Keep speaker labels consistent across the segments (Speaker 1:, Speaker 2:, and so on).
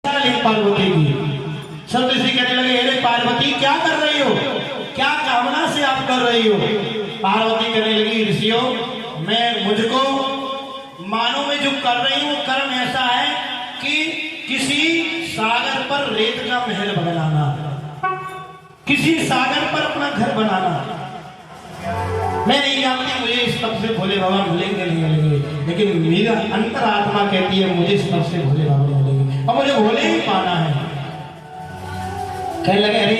Speaker 1: पार्वती की सब ऋषि कहने लगे, अरे पार्वती क्या कर रही हो, क्या कामना से आप कर रही हो। पार्वती कहने लगी, ऋषियों मैं मुझको मानो में जो कर रही हूँ कर्म ऐसा है कि किसी सागर पर रेत का महल बनाना, किसी सागर पर अपना घर बनाना। मैं नहीं जानती मुझे इस तब से भोले बाबा मिलेंगे नहीं मिलेंगे, लेकिन मेरा अंतरात्मा कहती है मुझे इस तब से भोले बाबा मिलेंगे और मुझे भोले ही पाना है। कहने लगे, अरे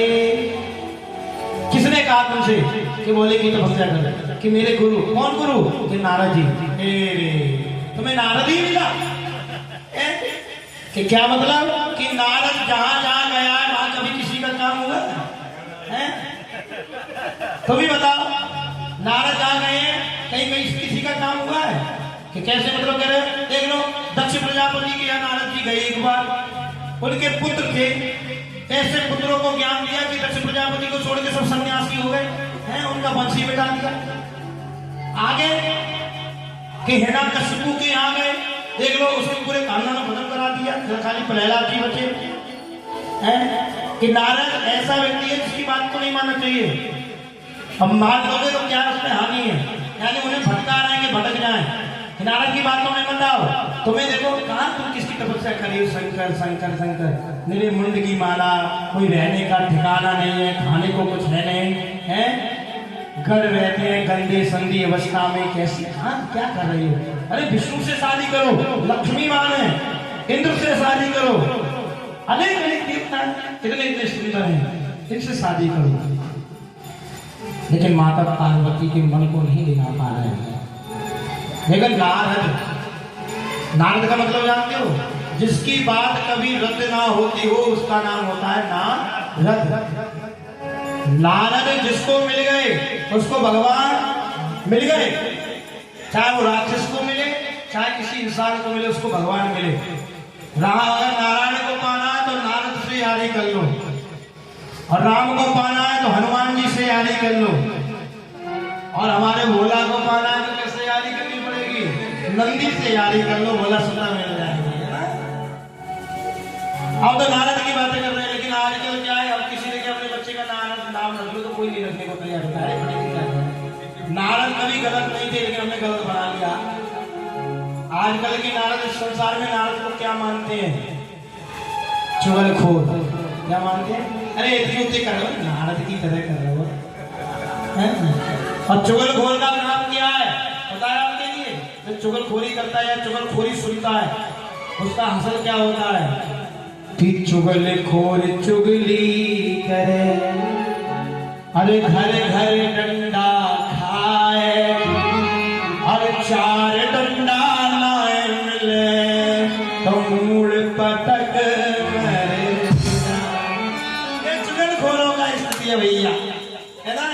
Speaker 1: किसने कहा तुमसे कि भोले की तपस्या कर, कि मेरे गुरु। कौन गुरु? कि नारद जी। तुम्हें नारद ही मिला? कि क्या मतलब? कि नारद जहां जहां गया है वहां कभी किसी का काम हुआ है? तुम ही बताओ, नारद जहां गए हैं कहीं कहीं किसी का काम हुआ है? कि कैसे मतलब कह रहे? देख लो, दक्ष प्रजापति के यहाँ नारद जी गए एक बार, उनके पुत्र थे, ऐसे पुत्रों को ज्ञान दिया कि दक्ष प्रजापति को छोड़ के सब सन्यासी हो गए हैं, उनका वंश ही मिटा दिया। आगे कि हिरण्यकशिपु के यहाँ गए, देख लो उसके पूरे खानदान को खत्म करा दिया, खाली प्रहलाद जी बचे हैं। कि नारद ऐसा व्यक्ति है जिसकी बात को नहीं मानना चाहिए, अब मान लोगे तो क्या उसमें हानि है, यानी उन्हें भटका रहे हैं कि भटक जाए। नारद की बात तो नहीं मान रहा। तुम्हें देखो कहाँ तुम किसकी तपस्या करी हो, शंकर शंकर शंकर, मेरे मुंड की माला, कोई रहने का ठिकाना नहीं है, खाने को कुछ है नहीं है, घर रहते हैं गंदे संधी अवस्था में, कैसी हाँ क्या कर रही हो? अरे विष्णु से शादी करो, लक्ष्मी मान है, इंद्र से शादी करो, अनेक अनेक देवता इतने इतने सुंदर हैं, इनसे शादी करो। लेकिन माता पार्वती के मन को नहीं दिला पा रहे हैं। लेकिन नारद का मतलब जानते हो? जिसकी बात कभी रद्द ना होती हो उसका नाम होता है नारद। नारद जिसको मिल गए उसको भगवान मिल गए, चाहे वो राक्षस को मिले चाहे किसी इंसान को मिले, उसको भगवान मिले। अगर नारायण को पाना है तो नारद से यारी कर लो, और राम को पाना है तो हनुमान जी से यारी कर लो, और हमारे भोला को पाना है तो कैसे यारी करनी पड़ेगी? नंदी से यारी कर लो, भोला सदा मिल जाएगी। अब तो नारद की बातें कर रहे हैं, लेकिन आजकल क्या है, अब किसी ने अपने बच्चे का नाम रख लो तो कोई नहीं रखने को तैयार होता है। नारद कभी गलत नहीं थे, लेकिन हमने गलत बना लिया। आजकल की नारद, इस संसार में नारद को क्या मानते हैं? चुगलखोर। क्या मानते हैं? अरे इतनी कर रहे हो, नारद की तरह कर रहे हो। और चुगलखोर का नाम क्या है पता है आपके लिए? जो चुगलखोरी करता है या चुगलखोरी सुनता है, उसका हासिल क्या होता है? कि चुगलखोर चुगली करे, अरे घर घर डंडा खाए, और चार डंडा ना मिले तो मूड़ पटक मरे। ये चुगलखोरों का स्थिति है भैया, है ना?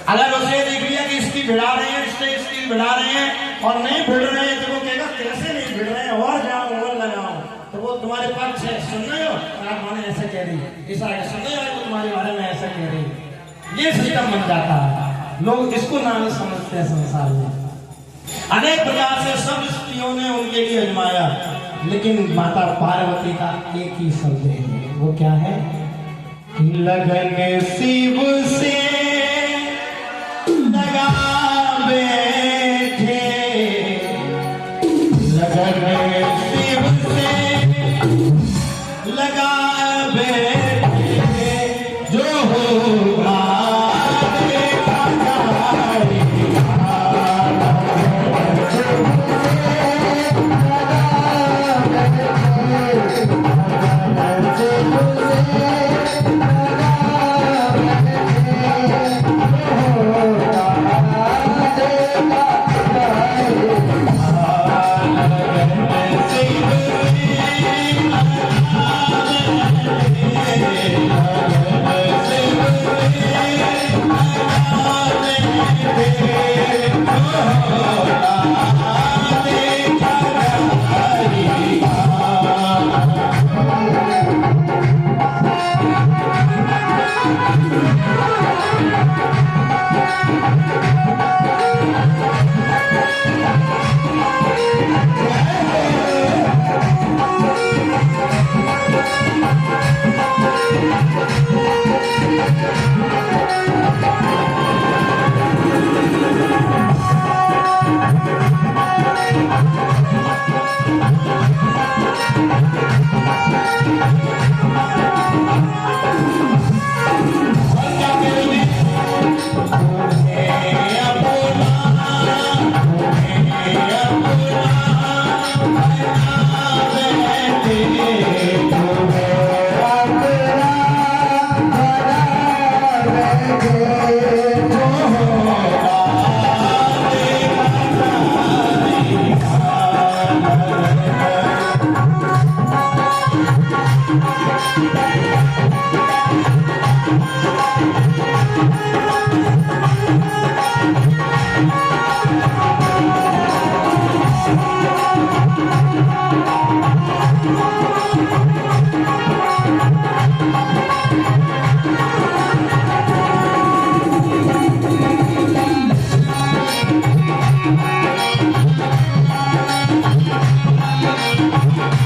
Speaker 1: अगर उसे देख लिया कि इसकी भिड़ा रहे हैं, इसकी भिड़ा रहे हैं और नहीं भिड़ रहे हैं, तो वो कहेगा कैसे नहीं भिड़ रहे हैं, और जाओ और लगाओ, तो वो तुम्हारे पक्ष है। सुन रहे हो, आप माने ऐसा कह रही है, ऐसा सुन रहे हो तो तुम्हारे बारे में ऐसा कह रही है। ये सिस्टम बन जाता है, लोग इसको नाम समझते हैं संसार में। अनेक प्रकार से सब स्त्रियों ने उनके लिए अजमाया, लेकिन माता पार्वती का एक ही शब्द है, वो क्या है? लगन शिव से लगा बैठे, लगन शिव से लगा बैठे, जो होगा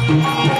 Speaker 1: Thank you.